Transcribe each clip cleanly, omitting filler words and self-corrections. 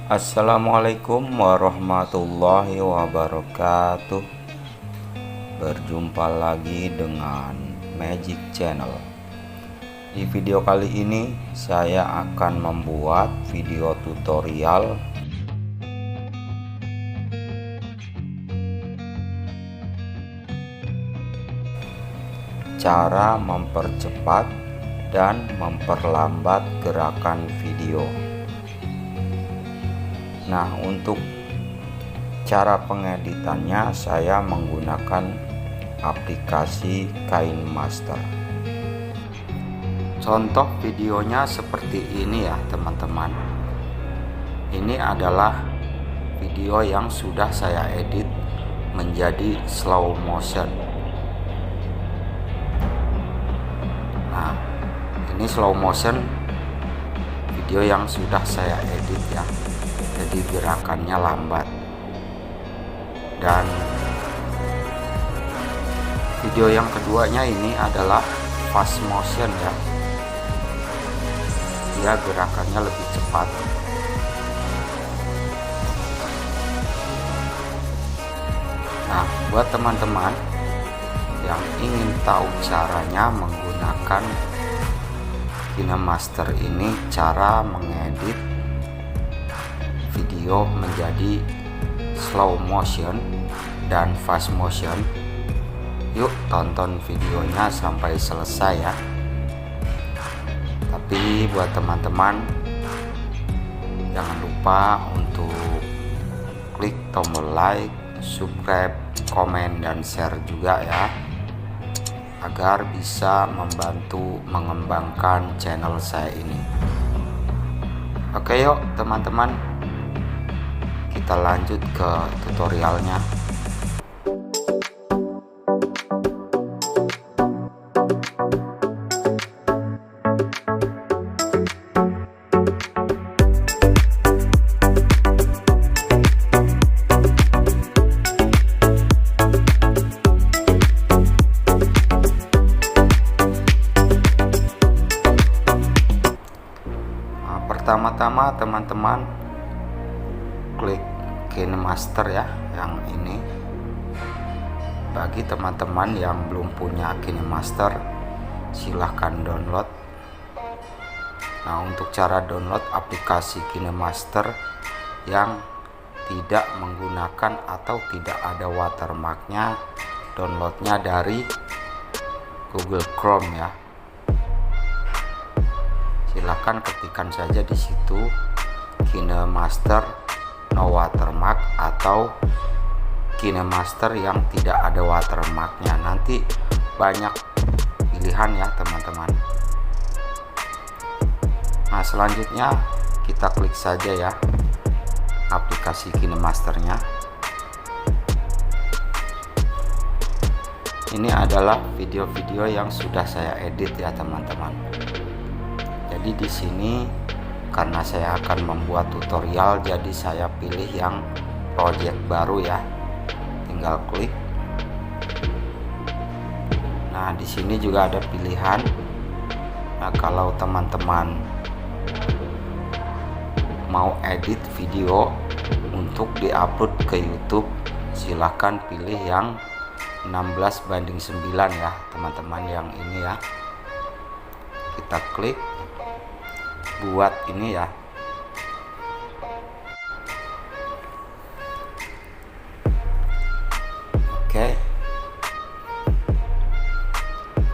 Assalamualaikum warahmatullahi wabarakatuh. Berjumpa lagi dengan Magic Channel. Di video kali ini saya akan membuat video tutorial cara mempercepat dan memperlambat gerakan video. Nah, untuk cara pengeditannya saya menggunakan aplikasi KineMaster. Contoh videonya seperti ini ya teman-teman. Ini adalah video yang sudah saya edit menjadi slow motion. Nah, ini slow motion video yang sudah saya edit ya, jadi gerakannya lambat. Dan video yang keduanya ini adalah fast motion ya, dia gerakannya lebih cepat. Nah, buat teman-teman yang ingin tahu caranya menggunakan KineMaster ini, cara mengedit video menjadi slow motion dan fast motion, yuk tonton videonya sampai selesai ya. Tapi buat teman-teman jangan lupa untuk klik tombol like, subscribe, komen, dan share juga ya, agar bisa membantu mengembangkan channel saya ini. Oke, yuk teman-teman, kita lanjut ke tutorialnya. Pertama-tama teman-teman klik KineMaster ya, yang ini. Bagi teman-teman yang belum punya KineMaster, silahkan download. Nah, untuk cara download aplikasi KineMaster yang tidak menggunakan atau tidak ada watermarknya, downloadnya dari Google Chrome ya. Silahkan ketikkan saja di situ KineMaster no watermark atau KineMaster yang tidak ada watermarknya. Nanti banyak pilihan ya teman-teman. Nah, selanjutnya kita klik saja ya aplikasi KineMasternya. Ini adalah video-video yang sudah saya edit ya teman-teman. Jadi di sini karena saya akan membuat tutorial, jadi saya pilih yang project baru ya. Tinggal klik. Nah, di sini juga ada pilihan. Nah, kalau teman-teman mau edit video untuk diupload ke YouTube, silahkan pilih yang 16:9 ya teman-teman, yang ini ya. Kita klik buat ini ya. Oke,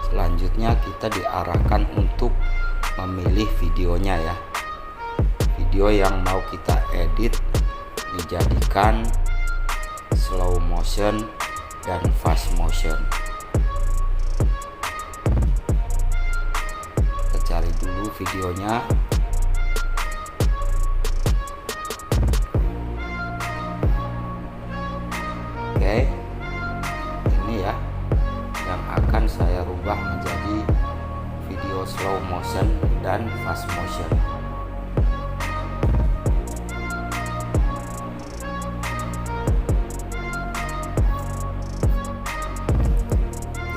selanjutnya kita diarahkan untuk memilih videonya ya. Video yang mau kita edit dijadikan slow motion dan fast motion. Kita cari dulu videonya. Oke, ini ya yang akan saya rubah menjadi video slow motion dan fast motion.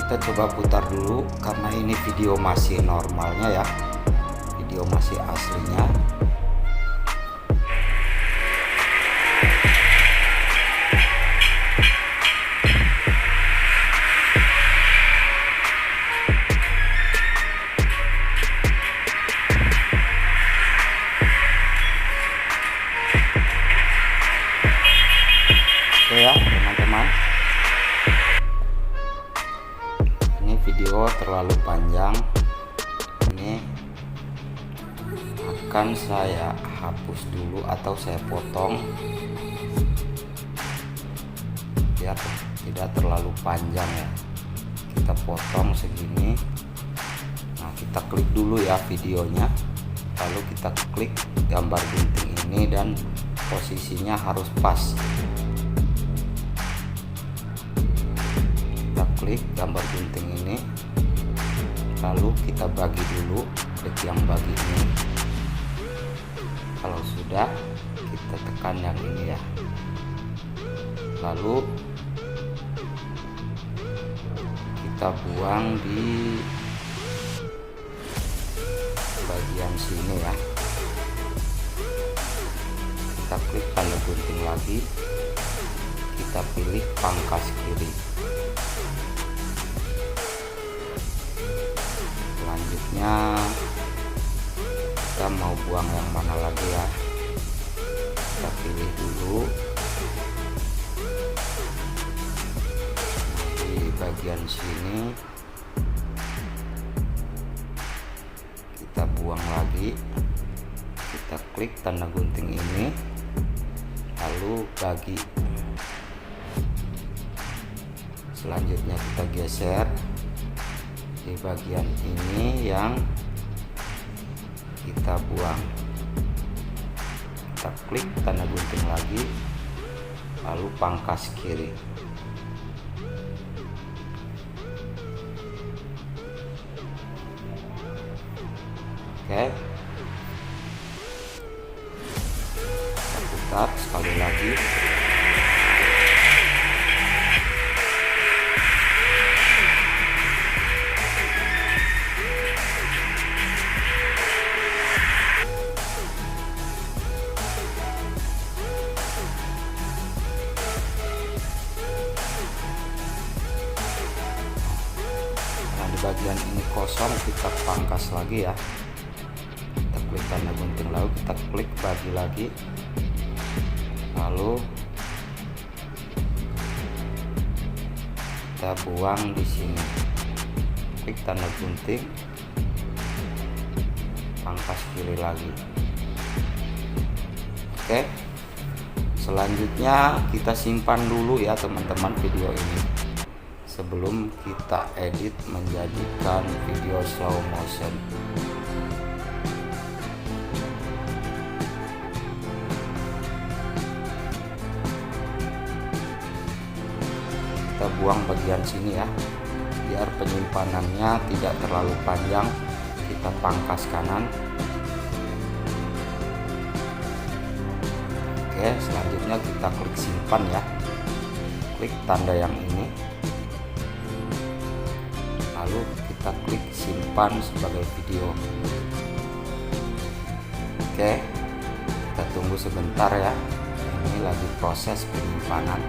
Kita coba putar dulu karena ini video masih normalnya ya, video masih aslinya. teman-teman. Ini video terlalu panjang, ini akan saya hapus dulu atau saya potong biar tidak terlalu panjang ya. Kita potong segini. Nah, kita klik dulu ya videonya, lalu kita klik gambar gunting ini dan posisinya harus pas. Kita klik gambar gunting ini, lalu kita bagi dulu, klik yang bagi ini. Kalau sudah, kita tekan yang ini ya, lalu kita buang di bagian sini ya. Kita klik tanda gunting lagi, kita pilih pangkas kiri. Selanjutnya kita mau buang yang mana lagi ya, kita pilih dulu di bagian sini, kita buang lagi, kita klik tanda gunting ini, lalu bagi. Selanjutnya kita geser di bagian ini yang kita buang, kita klik tanda gunting lagi, lalu pangkas kiri. Oke, kita putar sekali lagi. Nah, di bagian ini kosong, kita pangkas lagi ya. Klik tanda gunting, lalu kita klik bagi lagi, lalu kita buang di sini, klik tanda gunting, pangkas kiri lagi. Oke, selanjutnya kita simpan dulu ya teman-teman video ini sebelum kita edit menjadikan video slow motion. Kita buang bagian sini ya, biar penyimpanannya tidak terlalu panjang. Kita pangkas kanan. Oke, selanjutnya kita klik simpan ya, klik tanda yang ini, lalu kita klik simpan sebagai video. Oke, kita tunggu sebentar ya, ini lagi proses penyimpanan.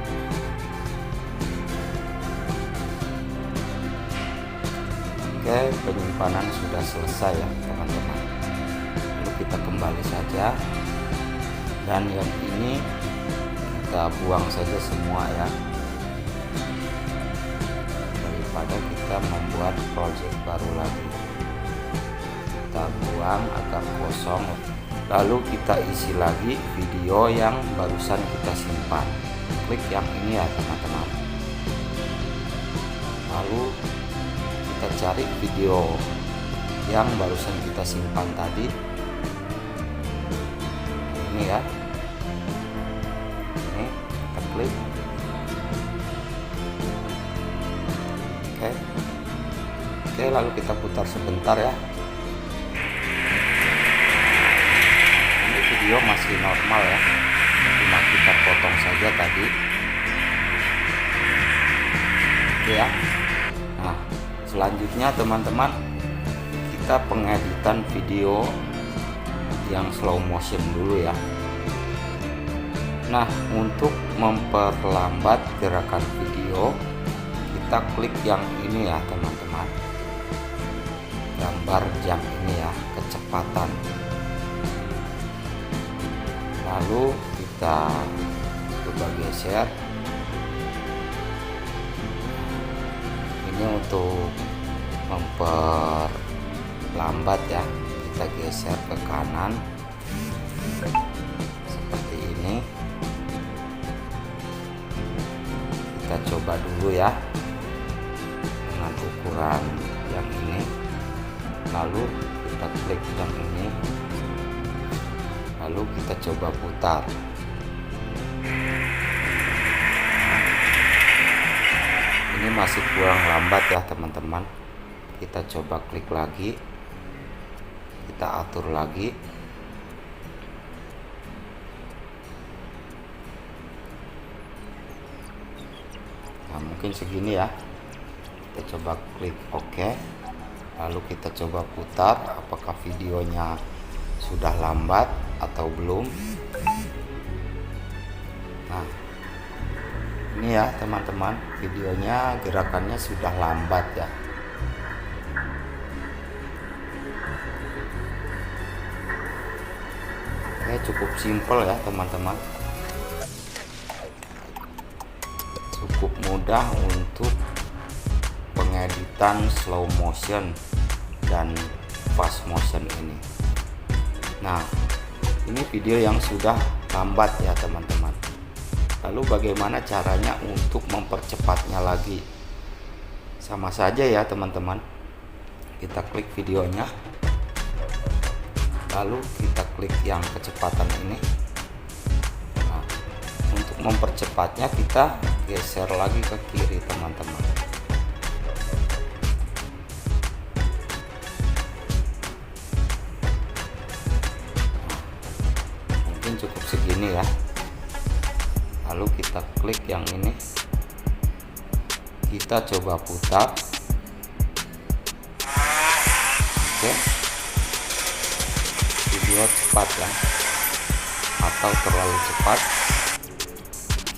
Oke, penyimpanan sudah selesai ya teman-teman. Lalu kita kembali saja, dan yang ini kita buang saja semua ya, daripada kita membuat project baru lagi. Kita buang agar kosong, lalu kita isi lagi video yang barusan kita simpan. Klik yang ini ya teman-teman, lalu kita cari video yang barusan kita simpan tadi, ini ya, ini kita klik. Oke, lalu kita putar sebentar ya. Ini video masih normal ya, cuma kita potong saja tadi. Oke ya. Nah, selanjutnya teman-teman, kita pengeditan video yang slow motion dulu ya. Nah, untuk memperlambat gerakan video, kita klik yang ini ya teman-teman, gambar jam ini ya, kecepatan. Lalu kita coba geser, Ini untuk memperlambat ya, kita geser ke kanan seperti ini. Kita coba dulu ya dengan ukuran yang ini, lalu kita klik yang ini, lalu kita coba putar. Ini masih kurang lambat ya teman-teman. Kita coba klik lagi, kita atur lagi. Nah, mungkin segini ya. Kita coba klik OK, lalu kita coba putar apakah videonya sudah lambat atau belum. Nah, ini ya teman-teman, videonya gerakannya sudah lambat ya. Oke, cukup simpel ya teman-teman, cukup mudah untuk pengeditan slow motion dan fast motion ini. Nah, ini video yang sudah lambat ya teman-teman. Lalu bagaimana caranya untuk mempercepatnya lagi? Sama saja ya teman-teman. Kita klik videonya, lalu kita klik yang kecepatan ini. Nah, untuk mempercepatnya kita geser lagi ke kiri teman-teman. Nah, mungkin cukup segini ya. Lalu kita klik yang ini, kita coba putar. Oke, video cepat ya atau terlalu cepat,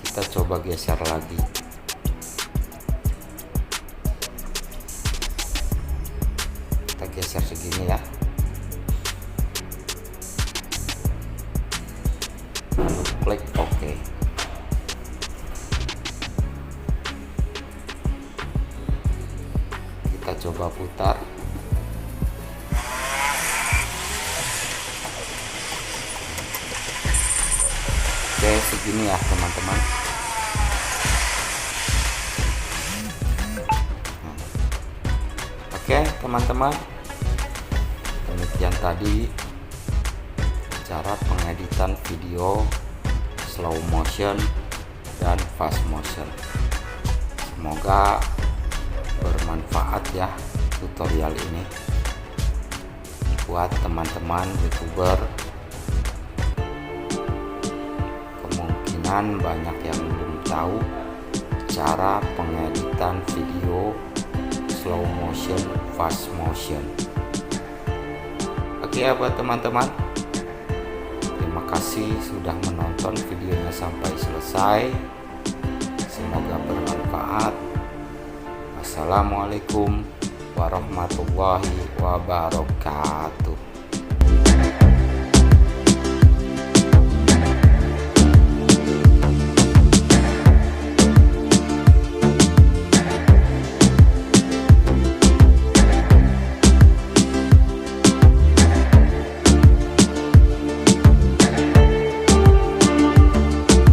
kita coba geser lagi. Kita geser segini ya, lalu klik OK. Kita coba putar. Oke, segini ya teman-teman. Oke teman-teman, demikian tadi cara pengeditan video slow motion dan fast motion. Semoga bermanfaat ya tutorial ini buat teman-teman YouTuber. Kemungkinan banyak yang belum tahu cara pengeditan video slow motion, fast motion. Oke ya buat teman-teman, terima kasih sudah menonton videonya sampai selesai. Semoga bermanfaat. Assalamualaikum warahmatullahi wabarakatuh.